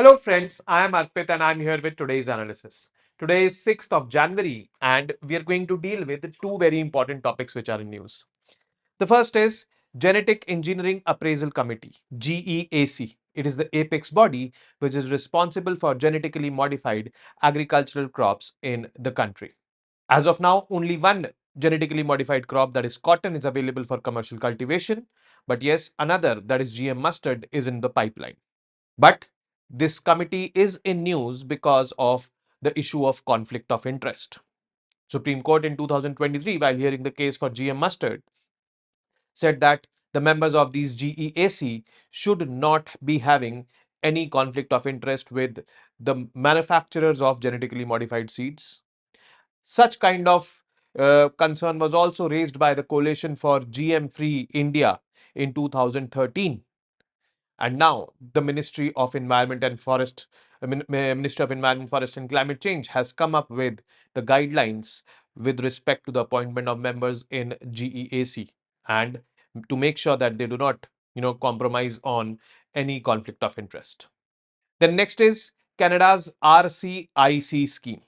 Hello friends, I am Arpit and I am here with today's analysis. Today is 6th of January and we are going to deal with two very important topics which are in news. The first is Genetic Engineering Appraisal Committee, GEAC. It is the apex body which is responsible for genetically modified agricultural crops in the country. As of now, only one genetically modified crop, that is cotton, is available for commercial cultivation. But yes, another, that is GM mustard, is in the pipeline. But this committee is in news because of the issue of conflict of interest. Supreme Court in 2023, while hearing the case for GM mustard, said that the members of these GEAC should not be having any conflict of interest with the manufacturers of genetically modified seeds. Such kind of concern was also raised by the Coalition for GM Free India in 2013. And now the Ministry of Environment and Forest, Ministry of Environment, Forest and Climate Change has come up with the guidelines with respect to the appointment of members in GEAC and to make sure that they do not, compromise on any conflict of interest. Then next is Canada's RCIC scheme.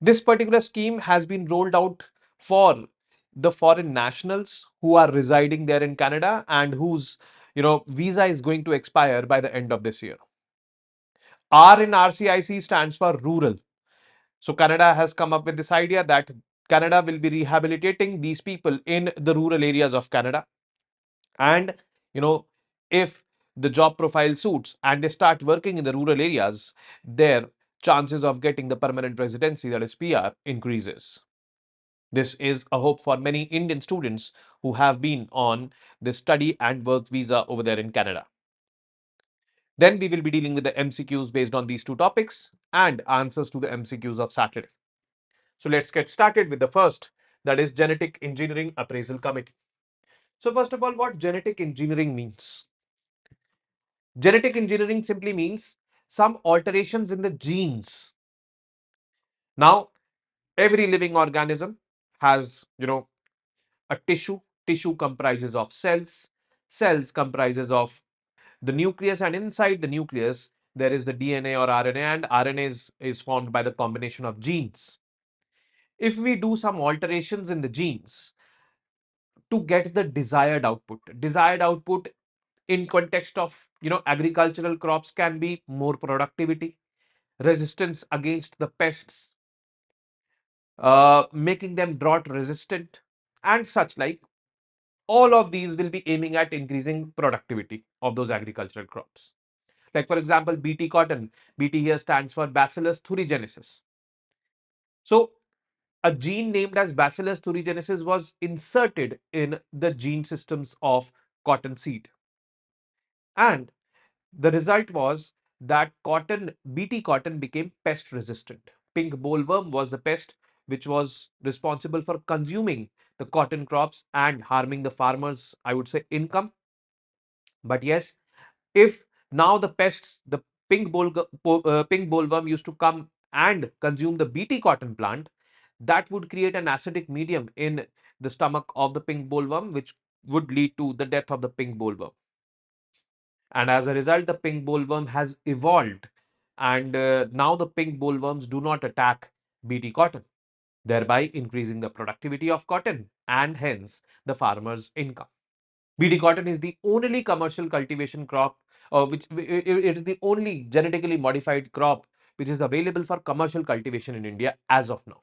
This particular scheme has been rolled out for the foreign nationals who are residing there in Canada and whose visa is going to expire by the end of this year. R in RCIC stands for rural. So Canada has come up with this idea that Canada will be rehabilitating these people in the rural areas of Canada. And if the job profile suits and they start working in the rural areas, their chances of getting the permanent residency, that is PR, increases. This is a hope for many Indian students who have been on the study and work visa over there in Canada. Then we will be dealing with the MCQs based on these two topics and answers to the MCQs of Saturday. So let's get started with the first, that is Genetic Engineering Appraisal Committee. So first of all, what genetic engineering means? Genetic engineering simply means some alterations in the genes. Now, every living organism has, a tissue. Tissue comprises of cells. Cells comprises of the nucleus, and inside the nucleus there is the DNA or RNA, and RNA is formed by the combination of genes. If we do some alterations in the genes to get the desired output in context of agricultural crops can be more productivity, resistance against the pests, making them drought resistant, and such like. All of these will be aiming at increasing productivity of those agricultural crops. Like for example, BT cotton. BT here stands for Bacillus thuringiensis. So a gene named as Bacillus thuringiensis was inserted in the gene systems of cotton seed. And the result was that BT cotton became pest resistant. Pink bollworm was the pest which was responsible for consuming the cotton crops and harming the farmers, I would say, income. But yes, if now the pests, the pink bollworm used to come and consume the BT cotton plant, that would create an acidic medium in the stomach of the pink bollworm, which would lead to the death of the pink bollworm. And as a result, the pink bollworm has evolved, and now the pink bollworms do not attack BT cotton, thereby increasing the productivity of cotton and hence the farmer's income. BT cotton is the only commercial cultivation crop, it is the only genetically modified crop which is available for commercial cultivation in India as of now.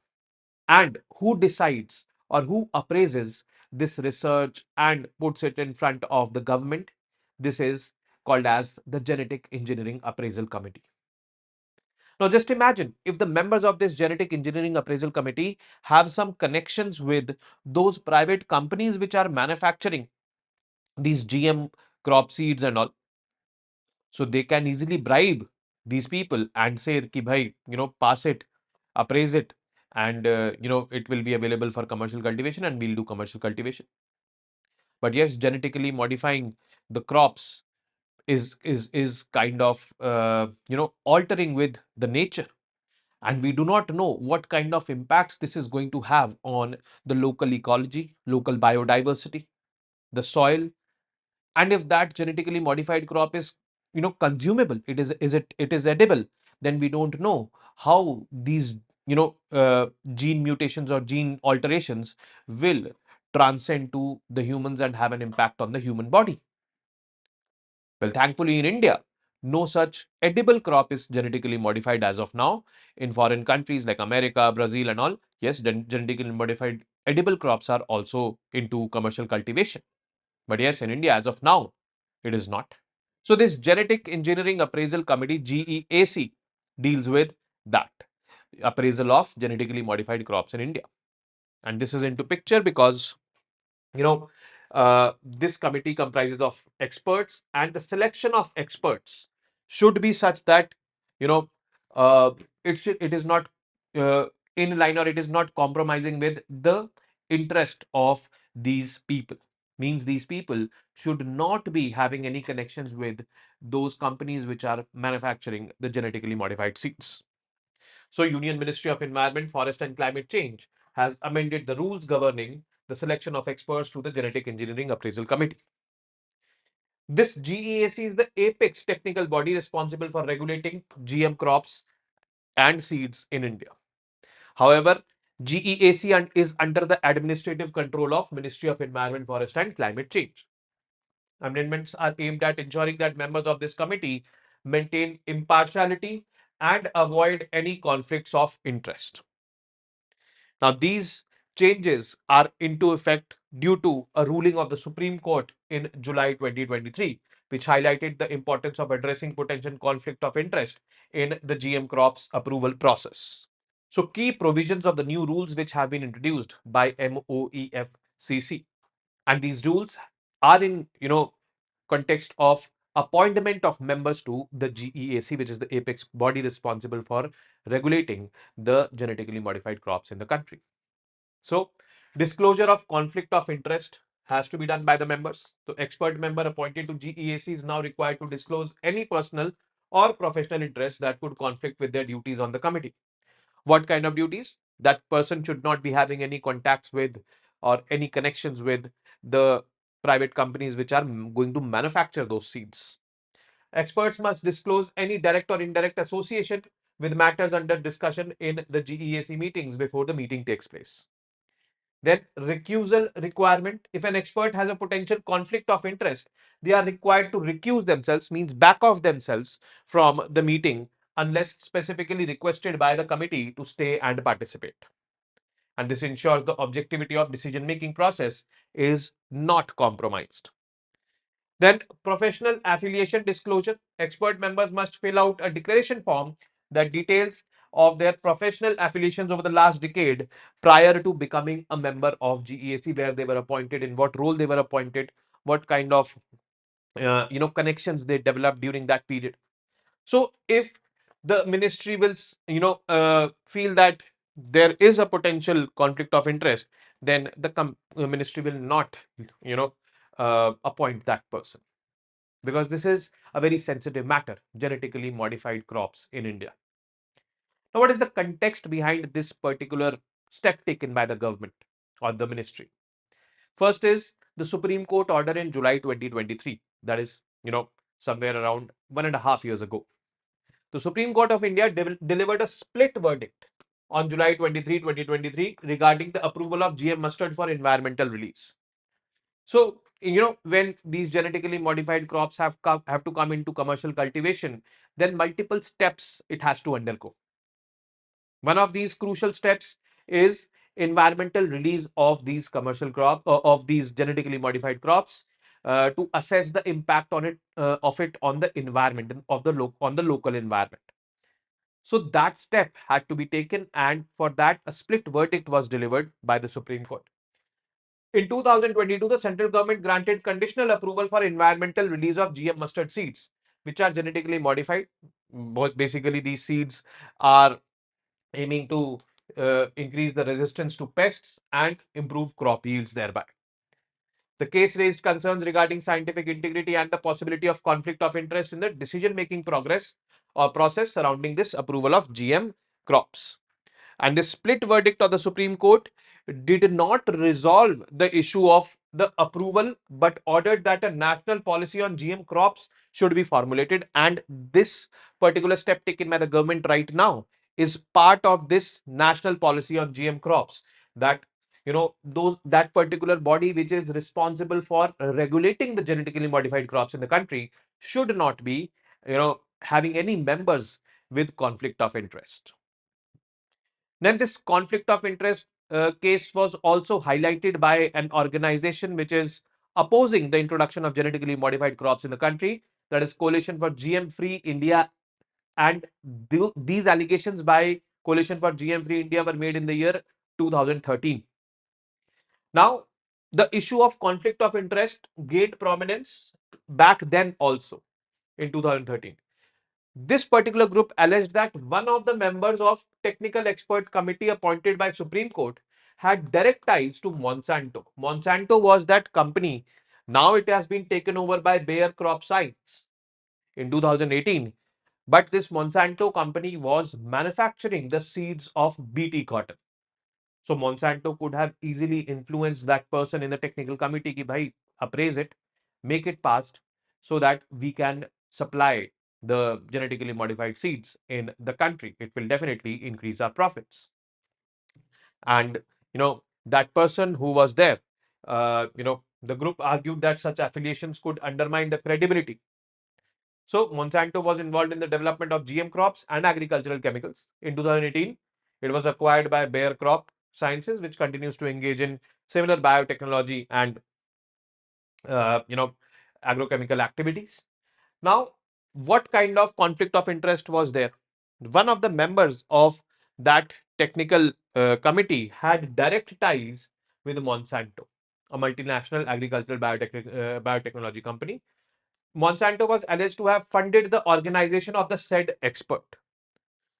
And who decides or who appraises this research and puts it in front of the government? This is called as the Genetic Engineering Appraisal Committee. Now, just imagine if the members of this Genetic Engineering Appraisal Committee have some connections with those private companies which are manufacturing these GM crop seeds and all. So they can easily bribe these people and say, ki bhai, pass it, appraise it, and it will be available for commercial cultivation and we'll do commercial cultivation. But yes, genetically modifying the crops is kind of altering with the nature, and we do not know what kind of impacts this is going to have on the local ecology, local biodiversity, the soil, and if that genetically modified crop is consumable, it is edible, then we don't know how these gene mutations or gene alterations will transcend to the humans and have an impact on the human body. Well, thankfully in India, no such edible crop is genetically modified as of now. In foreign countries like America, Brazil and all, yes, genetically modified edible crops are also into commercial cultivation. But yes, in India, as of now, it is not. So this Genetic Engineering Appraisal Committee, GEAC, deals with that appraisal of genetically modified crops in India. And this is into picture because this committee comprises of experts, and the selection of experts should be such that you know uh, it is not uh, in line, or it is not compromising with the interest of these people. Means these people should not be having any connections with those companies which are manufacturing the genetically modified seeds. So, Union Ministry of Environment, Forest and Climate Change has amended the rules governing the selection of experts to the Genetic Engineering Appraisal Committee. This GEAC is the apex technical body responsible for regulating GM crops and seeds in India. However, GEAC is under the administrative control of Ministry of Environment, Forest and Climate Change. Amendments are aimed at ensuring that members of this committee maintain impartiality and avoid any conflicts of interest. Now, these changes are into effect due to a ruling of the Supreme Court in July 2023, which highlighted the importance of addressing potential conflict of interest in the GM crops approval process. So, key provisions of the new rules which have been introduced by MOEFCC, and these rules are in context of appointment of members to the GEAC, which is the apex body responsible for regulating the genetically modified crops in the country. So, disclosure of conflict of interest has to be done by the members. So, expert member appointed to GEAC is now required to disclose any personal or professional interest that could conflict with their duties on the committee. What kind of duties? That person should not be having any contacts with or any connections with the private companies which are going to manufacture those seeds. Experts must disclose any direct or indirect association with matters under discussion in the GEAC meetings before the meeting takes place. Then recusal requirement. If an expert has a potential conflict of interest, they are required to recuse themselves, means back off themselves from the meeting unless specifically requested by the committee to stay and participate. And this ensures the objectivity of decision-making process is not compromised. Then professional affiliation disclosure. Expert members must fill out a declaration form that details of their professional affiliations over the last decade prior to becoming a member of GEAC, where they were appointed, in what role they were appointed, what kind of connections they developed during that period. So if the ministry will feel that there is a potential conflict of interest, then the ministry will not appoint that person, because this is a very sensitive matter, genetically modified crops in India. Now, what is the context behind this particular step taken by the government or the ministry? First is the Supreme Court order in July 2023, that is, somewhere around 1.5 years ago. The Supreme Court of India delivered a split verdict on July 23, 2023 regarding the approval of GM mustard for environmental release. So, when these genetically modified crops have to come into commercial cultivation, then multiple steps it has to undergo. One of these crucial steps is environmental release of these commercial crop of these genetically modified crops to assess the impact on it of it on the environment and on the local environment. So that step had to be taken, and for that a split verdict was delivered by the Supreme Court. In 2022, the central government granted conditional approval for environmental release of GM mustard seeds, which are genetically modified. Basically, these seeds are aiming to increase the resistance to pests and improve crop yields thereby. The case raised concerns regarding scientific integrity and the possibility of conflict of interest in the decision-making progress or process surrounding this approval of GM crops. And the split verdict of the Supreme Court did not resolve the issue of the approval, but ordered that a national policy on GM crops should be formulated. And this particular step taken by the government right now is part of this national policy on GM crops. That that particular body which is responsible for regulating the genetically modified crops in the country should not be having any members with conflict of interest. Then this conflict of interest case was also highlighted by an organization which is opposing the introduction of genetically modified crops in the country, that is Coalition for GM Free India. And these allegations by Coalition for GM Free India were made in the year 2013. Now, the issue of conflict of interest gained prominence back then also in 2013. This particular group alleged that one of the members of technical expert committee appointed by Supreme Court had direct ties to Monsanto. Monsanto was that company. Now it has been taken over by Bayer Crop Science in 2018. But this Monsanto company was manufacturing the seeds of BT cotton. So Monsanto could have easily influenced that person in the technical committee ki bhai, appraise it, make it passed so that we can supply the genetically modified seeds in the country. It will definitely increase our profits. And that person who was there, the group argued that such affiliations could undermine the credibility. So Monsanto was involved in the development of GM crops and agricultural chemicals. In 2018, it was acquired by Bayer Crop Sciences, which continues to engage in similar biotechnology and agrochemical activities. Now, what kind of conflict of interest was there? One of the members of that technical committee had direct ties with Monsanto, a multinational agricultural biotechnology company. Monsanto was alleged to have funded the organization of the said expert.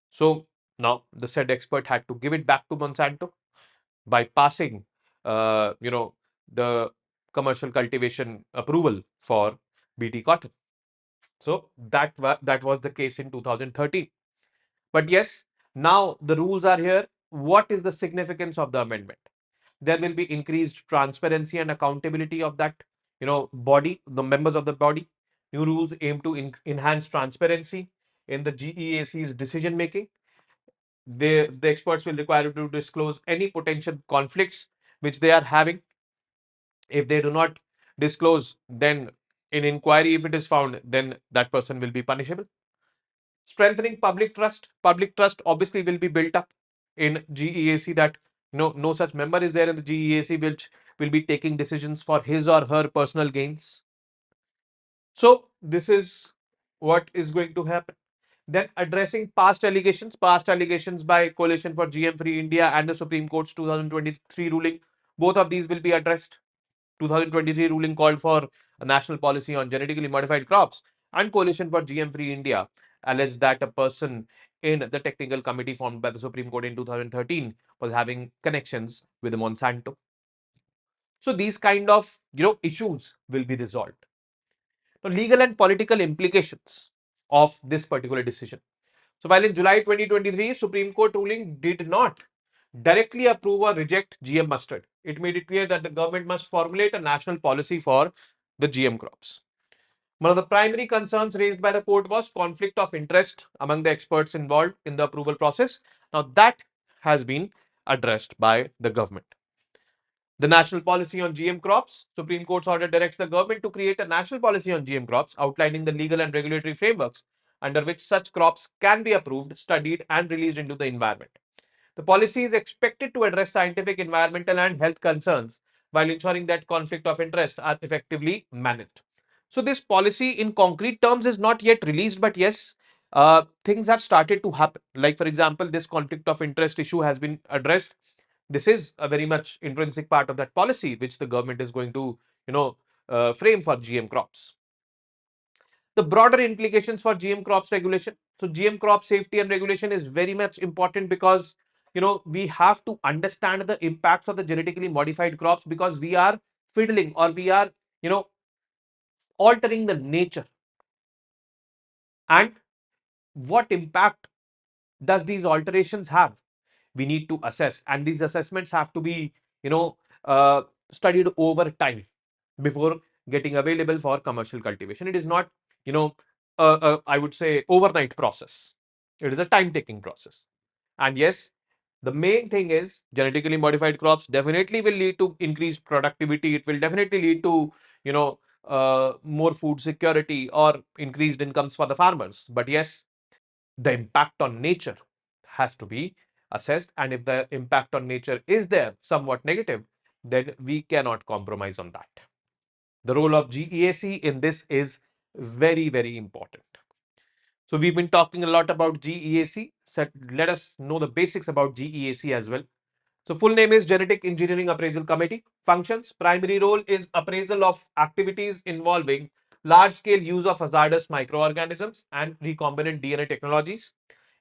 So now the said expert had to give it back to Monsanto by passing, the commercial cultivation approval for BT cotton. So that was the case in 2013. But yes, now the rules are here. What is the significance of the amendment? There will be increased transparency and accountability of that body, the members of the body. New rules aim to enhance transparency in the GEAC's decision making. The experts will require to disclose any potential conflicts which they are having. If they do not disclose, then in inquiry, if it is found, then that person will be punishable. Strengthening public trust. Public trust obviously will be built up in GEAC, that no such member is there in the GEAC which will be taking decisions for his or her personal gains. So this is what is going to happen. Then addressing past allegations by Coalition for GM Free India and the Supreme Court's 2023 ruling. Both of these will be addressed. 2023 ruling called for a national policy on genetically modified crops, and Coalition for GM Free India alleged that a person in the technical committee formed by the Supreme Court in 2013 was having connections with Monsanto. So these kind of issues will be resolved. The legal and political implications of this particular decision. So while in July 2023, Supreme Court ruling did not directly approve or reject GM mustard, it made it clear that the government must formulate a national policy for the GM crops. One of the primary concerns raised by the court was conflict of interest among the experts involved in the approval process. Now that has been addressed by the government. The national policy on GM crops. Supreme Court's order directs the government to create a national policy on GM crops, outlining the legal and regulatory frameworks under which such crops can be approved, studied, and released into the environment. The policy is expected to address scientific, environmental, and health concerns while ensuring that conflict of interest are effectively managed. So, this policy in concrete terms is not yet released, but yes, things have started to happen. Like, for example, this conflict of interest issue has been addressed. This is a very much intrinsic part of that policy which the government is going to, frame for GM crops. The broader implications for GM crops regulation. So GM crop safety and regulation is very much important because we have to understand the impacts of the genetically modified crops, because we are fiddling, or we are altering the nature. And what impact does these alterations have? we need to assess, and these assessments have to be, you know, uh, studied over time before getting available for commercial cultivation. It is not, you know, I would say overnight process. It is a time taking process. And yes, the main thing is genetically modified crops definitely will lead to increased productivity. It will definitely lead to, you know, more food security or increased incomes for the farmers. But yes, the impact on nature has to be assessed. And if the impact on nature is there somewhat negative, then we cannot compromise on that. The role of GEAC in this is very, very important. So we've been talking a lot about GEAC. So let us know the basics about GEAC as well. So full name is Genetic Engineering Appraisal Committee. Functions: primary role is appraisal of activities involving large-scale use of hazardous microorganisms and recombinant DNA technologies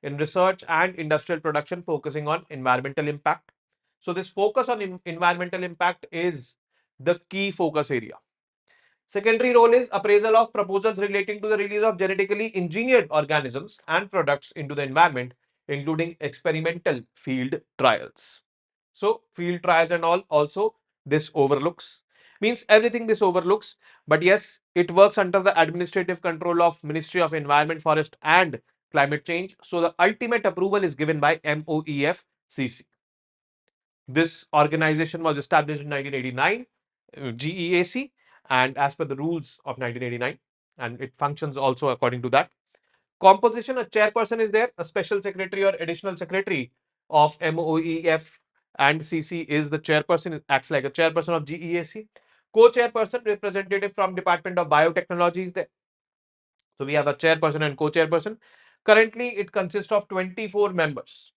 in research and industrial production, focusing on environmental impact. So this focus on environmental impact is the key focus area. Secondary role is appraisal of proposals relating to the release of genetically engineered organisms and products into the environment, including experimental field trials. So, field trials and all also this overlooks. Means everything this overlooks, but yes, it works under the administrative control of Ministry of Environment, Forest and Climate Change. So, the ultimate approval is given by MOEFCC. This organization was established in 1989, GEAC, and as per the rules of 1989, and it functions also according to that. Composition: a chairperson is there, a special secretary or additional secretary of MOEF and CC is the chairperson, it acts like a chairperson of GEAC. Co-chairperson, representative from Department of Biotechnology is there. So we have a chairperson and co-chairperson. Currently, it consists of 24 members.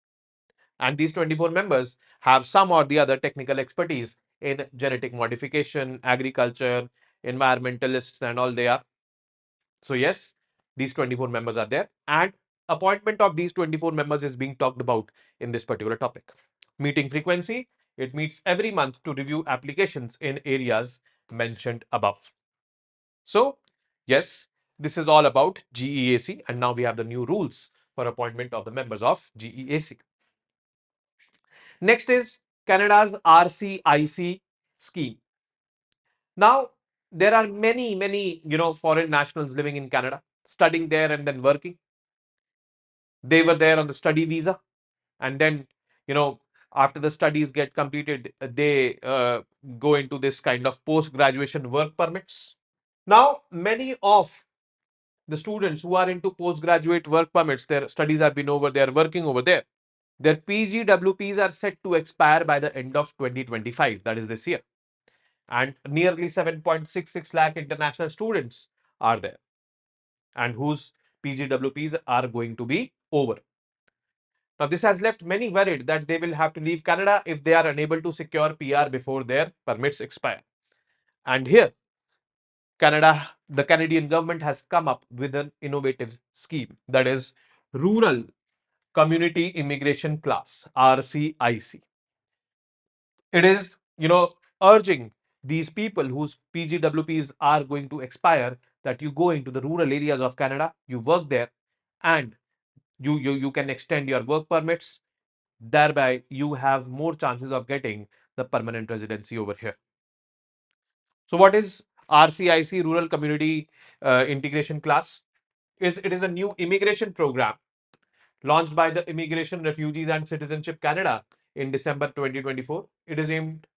And these 24 members have some or the other technical expertise in genetic modification, agriculture, environmentalists, and all they are. So, yes, these 24 members are there, and appointment of these 24 members is being talked about in this particular topic. Meeting frequency: it meets every month to review applications in areas mentioned above. So, yes, this is all about GEAC, and now we have the new rules for appointment of the members of GEAC. Next is Canada's RCIC scheme. Now, there are many, foreign nationals living in Canada, studying there and then working. They were there on the study visa, and then, you know, after the studies get completed, they go into this kind of post-graduation work permits. Now, many of the students who are into postgraduate work permits, their studies have been over, they are working over there. Their PGWPs are set to expire by the end of 2025, that is this year. And nearly 7.66 lakh international students are there, and whose PGWPs are going to be over. Now, this has left many worried that they will have to leave Canada if they are unable to secure PR before their permits expire. And here, the Canadian government has come up with an innovative scheme, that is Rural Community Immigration Class, RCIC. It is, urging these people whose PGWPs are going to expire that you go into the rural areas of Canada, you work there, and you can extend your work permits. Thereby, you have more chances of getting the permanent residency over here. So, what is RCIC, Rural Community Integration Class? It is a new immigration program launched by the Immigration, Refugees and Citizenship Canada in December 2024. It is aimed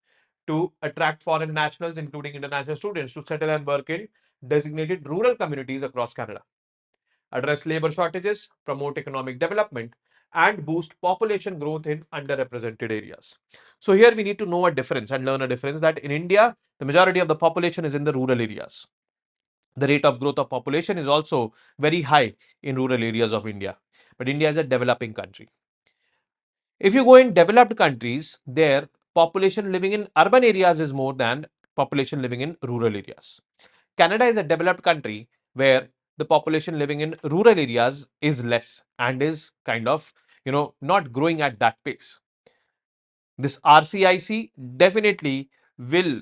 to attract foreign nationals, including international students, to settle and work in designated rural communities across Canada, address labor shortages, promote economic development, and boost population growth in underrepresented areas. So here we need to know a difference and learn a difference, that in India, the majority of the population is in the rural areas. The rate of growth of population is also very high in rural areas of India. But India is a developing country. If you go in developed countries, their population living in urban areas is more than population living in rural areas. Canada is a developed country where the population living in rural areas is less and is kind of, not growing at that pace. This RCIC definitely will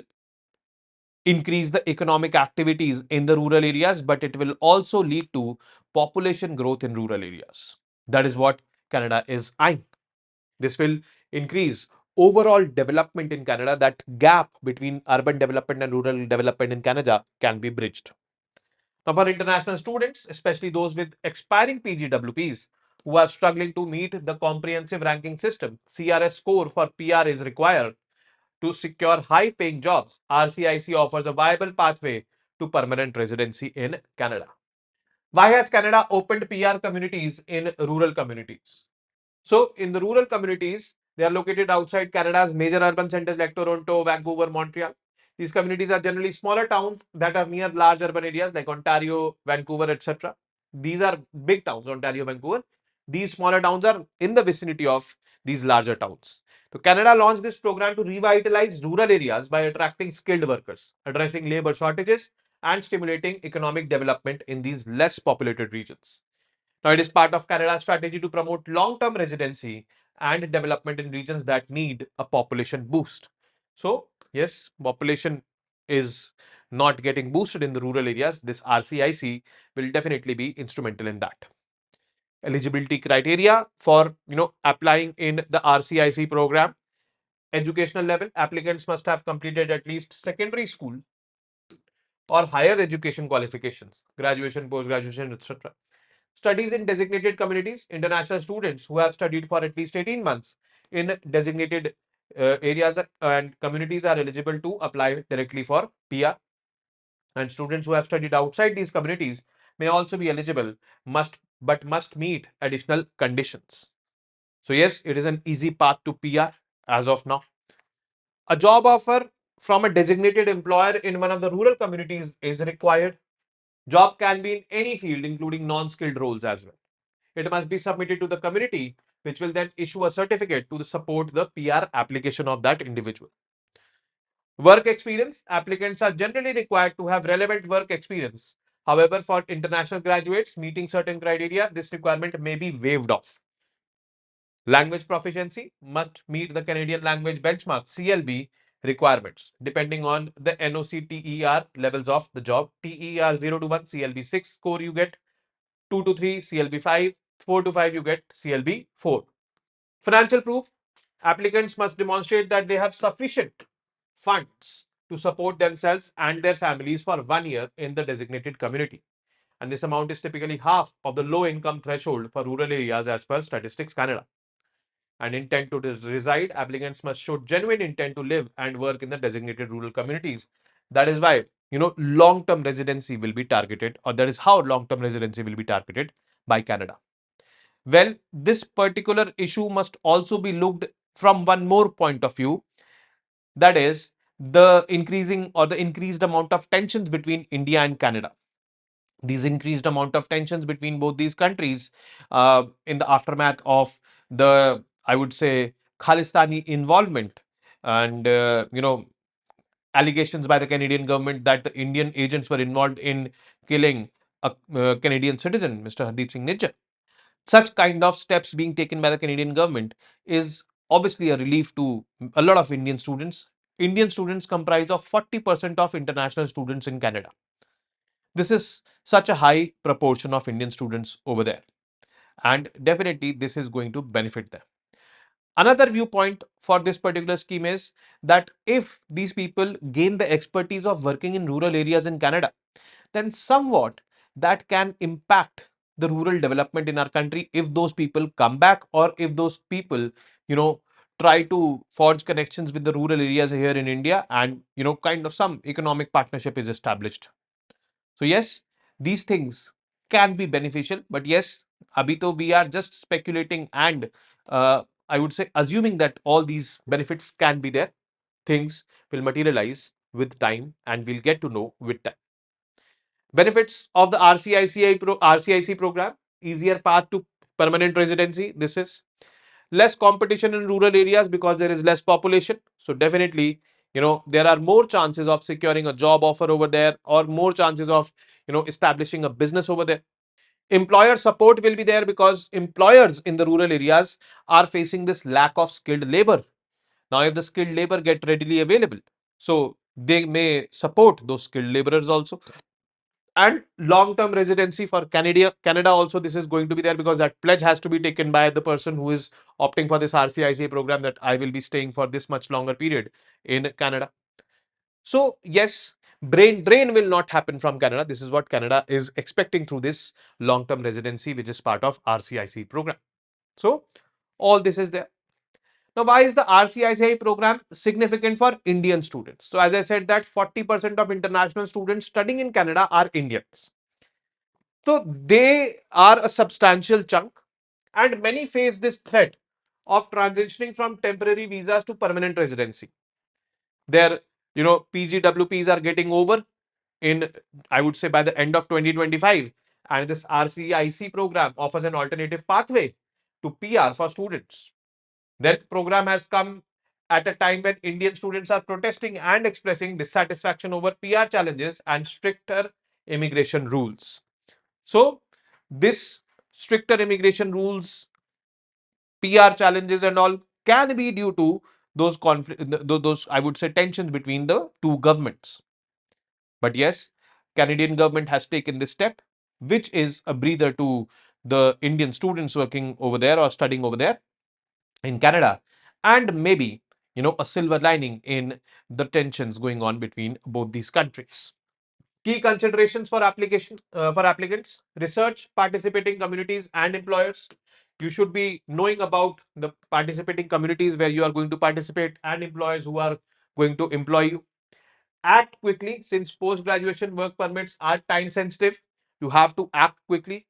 increase the economic activities in the rural areas, but it will also lead to population growth in rural areas. That is what Canada is eyeing. This will increase overall development in Canada. That gap between urban development and rural development in Canada can be bridged. Now, for international students, especially those with expiring PGWPs who are struggling to meet the comprehensive ranking system, CRS score for PR is required to secure high paying jobs. RCIC offers a viable pathway to permanent residency in Canada. Why has Canada opened PR communities in rural communities? So, in the rural communities, they are located outside Canada's major urban centers like Toronto, Vancouver, Montreal. These communities are generally smaller towns that are near large urban areas like Ontario, Vancouver, etc. These are big towns, Ontario, Vancouver. These smaller towns are in the vicinity of these larger towns. So, Canada launched this program to revitalize rural areas by attracting skilled workers, addressing labor shortages, and stimulating economic development in these less populated regions. Now, it is part of Canada's strategy to promote long-term residency and development in regions that need a population boost. So, yes, population is not getting boosted in the rural areas. This RCIC will definitely be instrumental in that. Eligibility criteria for applying in the RCIC program. Educational level, applicants must have completed at least secondary school or higher education qualifications, graduation, post-graduation, etc. Studies in designated communities, international students who have studied for at least 18 months in designated areas and communities are eligible to apply directly for PR. And students who have studied outside these communities may also be eligible, must meet additional conditions. So yes, it is an easy path to PR as of now. A job offer from a designated employer in one of the rural communities is required. Job can be in any field, including non-skilled roles as well. It must be submitted to the community, which will then issue a certificate to support the PR application of that individual. Work experience, applicants are generally required to have relevant work experience. However, for international graduates meeting certain criteria, this requirement may be waived off. Language proficiency must meet the Canadian language benchmark CLB requirements depending on the NOC TER levels of the job. TER 0 to 1, CLB 6 score you get, 2 to 3, CLB 5, 4 to 5, you get CLB 4. Financial proof, applicants must demonstrate that they have sufficient funds to support themselves and their families for 1 year in the designated community. And this amount is typically half of the low income threshold for rural areas as per Statistics Canada. And intent to reside, applicants must show genuine intent to live and work in the designated rural communities. That is why, long-term residency will be targeted, or that is how long-term residency will be targeted by Canada. Well, this particular issue must also be looked from one more point of view, that is the increasing or the increased amount of tensions between India and Canada. These increased amount of tensions between both these countries in the aftermath of the, I would say, Khalistani involvement and, allegations by the Canadian government that the Indian agents were involved in killing a Canadian citizen, Mr. Hardeep Singh Nijjar. Such kind of steps being taken by the Canadian government is obviously a relief to a lot of Indian students. Indian students comprise of 40% of international students in Canada. This is such a high proportion of Indian students over there. And definitely this is going to benefit them. Another viewpoint for this particular scheme is that if these people gain the expertise of working in rural areas in Canada, then somewhat that can impact the rural development in our country if those people come back, or if those people, try to forge connections with the rural areas here in India, and, kind of some economic partnership is established. So yes, these things can be beneficial, but yes, abhi we are just speculating and I would say assuming that all these benefits can be there. Things will materialize with time and we'll get to know with time. Benefits of the RCIC program: easier path to permanent residency. This is less competition in rural areas because there is less population. So definitely, there are more chances of securing a job offer over there, or more chances of, establishing a business over there. Employer support will be there because employers in the rural areas are facing this lack of skilled labor. Now, if the skilled labor get readily available, so they may support those skilled laborers also. And long-term residency for Canada also, this is going to be there because that pledge has to be taken by the person who is opting for this RCIC program, that I will be staying for this much longer period in Canada. So yes, brain drain will not happen from Canada. This is what Canada is expecting through this long-term residency, which is part of RCIC program. So all this is there. Now, why is the RCIC program significant for Indian students? So as I said that 40% of international students studying in Canada are Indians. So they are a substantial chunk, and many face this threat of transitioning from temporary visas to permanent residency. Their, PGWPs are getting over in, I would say, by the end of 2025, and this RCIC program offers an alternative pathway to PR for students. That program has come at a time when Indian students are protesting and expressing dissatisfaction over PR challenges and stricter immigration rules. So, this stricter immigration rules, PR challenges, and all can be due to those those, I would say, tensions between the two governments. But yes, Canadian government has taken this step, which is a breather to the Indian students working over there or studying over there in Canada, and maybe, a silver lining in the tensions going on between both these countries. Key considerations for application for applicants: research, participating communities, and employers. You should be knowing about the participating communities where you are going to participate and employers who are going to employ you. Act quickly, since post graduation work permits are time sensitive. You have to act quickly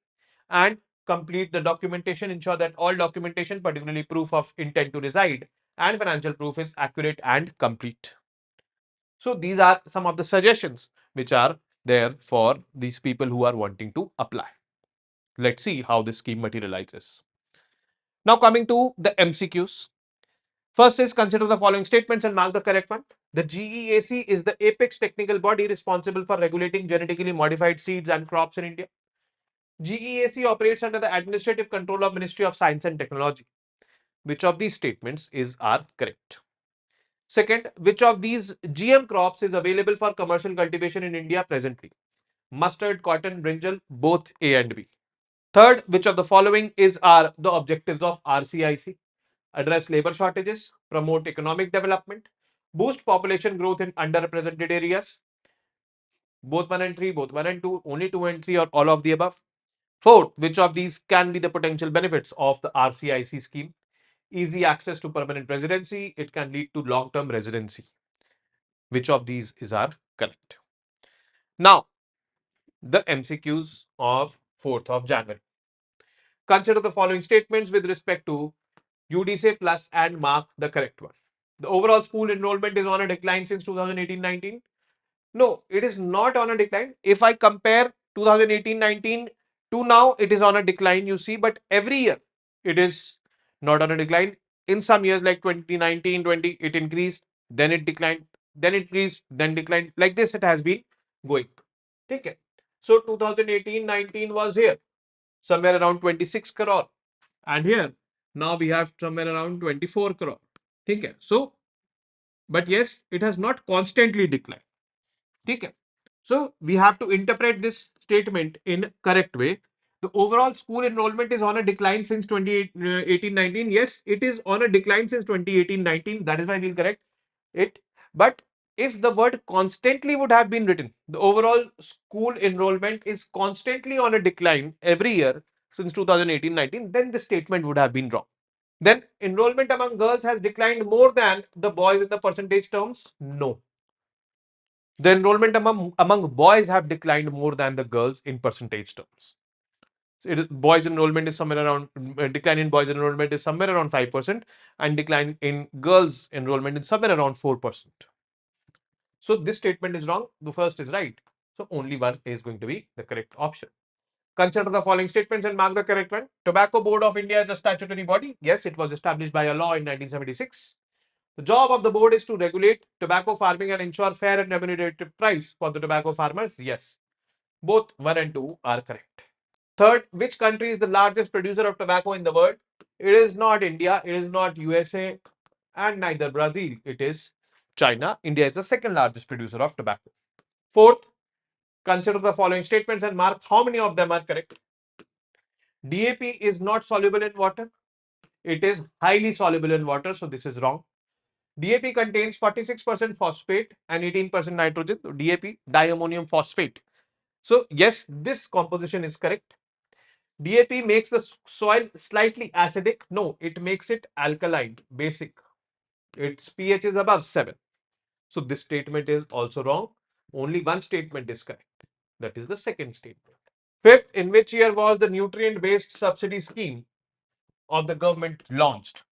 and complete the documentation. Ensure that all documentation, particularly proof of intent to reside and financial proof, is accurate and complete. So these are some of the suggestions which are there for these people who are wanting to apply. Let's see how this scheme materializes. Now coming to the MCQs. First is, consider the following statements and mark the correct one. The GEAC is the apex technical body responsible for regulating genetically modified seeds and crops in India. GEAC operates under the administrative control of Ministry of Science and Technology. Which of these statements are correct? Second, which of these GM crops is available for commercial cultivation in India presently? Mustard, cotton, brinjal, both A and B. Third, which of the following are the objectives of RCIC? Address labor shortages, promote economic development, boost population growth in underrepresented areas. Both 1 and 3, both 1 and 2, only 2 and 3, or all of the above. Fourth, which of these can be the potential benefits of the RCIC scheme? Easy access to permanent residency, it can lead to long-term residency. Which of these are correct? Now, the MCQs of 4th of January. Consider the following statements with respect to UDC plus and mark the correct one. The overall school enrollment is on a decline since 2018-19. No, it is not on a decline. If I compare 2018-19 to now, it is on a decline, you see, but every year it is not on a decline. In some years like 2019-20, it increased, then it declined, then increased, then declined. Like this, it has been going. Okay. So 2018-19 was here, somewhere around 26 crore. And here, now we have somewhere around 24 crore. Okay. So, but yes, it has not constantly declined. Okay. So we have to interpret this statement in correct way. The overall school enrollment is on a decline since 2018-19. Yes, it is on a decline since 2018-19. That is why we'll correct it. But if the word constantly would have been written, the overall school enrollment is constantly on a decline every year since 2018-19, then the statement would have been wrong. Then enrollment among girls has declined more than the boys in the percentage terms? No. The enrollment among boys have declined more than the girls in percentage terms. So boys enrollment is somewhere around, decline in boys enrollment is somewhere around 5%, and decline in girls enrollment is somewhere around 4%. So this statement is wrong. The first is right. So only one is going to be the correct option. Consider the following statements and mark the correct one. Tobacco Board of India is a statutory body. Yes, it was established by a law in 1976. The job of the board is to regulate tobacco farming and ensure fair and remunerative price for the tobacco farmers. Yes, both 1 and 2 are correct. Third, which country is the largest producer of tobacco in the world? It is not India, it is not USA, and neither Brazil. It is China. India is the second largest producer of tobacco. Fourth, Consider the following statements and mark how many of them are correct. DAP is not soluble in water. It is highly soluble in water, so this is wrong. DAP contains 46% phosphate and 18% nitrogen. So DAP, diammonium phosphate. So yes, this composition is correct. DAP makes the soil slightly acidic. No, it makes it alkaline, basic. Its pH is above 7. So this statement is also wrong. Only one statement is correct. That is the second statement. Fifth, in which year was the nutrient-based subsidy scheme of the government launched?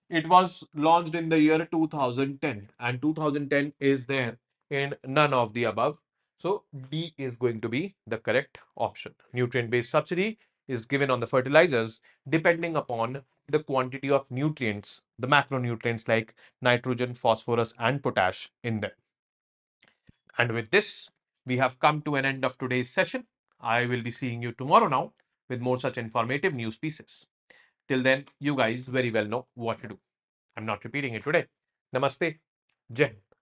It was launched in the year 2010, and 2010 is there in none of the above. So D is going to be the correct option. Nutrient-based subsidy is given on the fertilizers depending upon the quantity of nutrients, the macronutrients like nitrogen, phosphorus, and potash in them. And with this, we have come to an end of today's session. I will be seeing you tomorrow now with more such informative news pieces. Till then, you guys very well know what to do. I'm not repeating it today. Namaste. Jai Hind.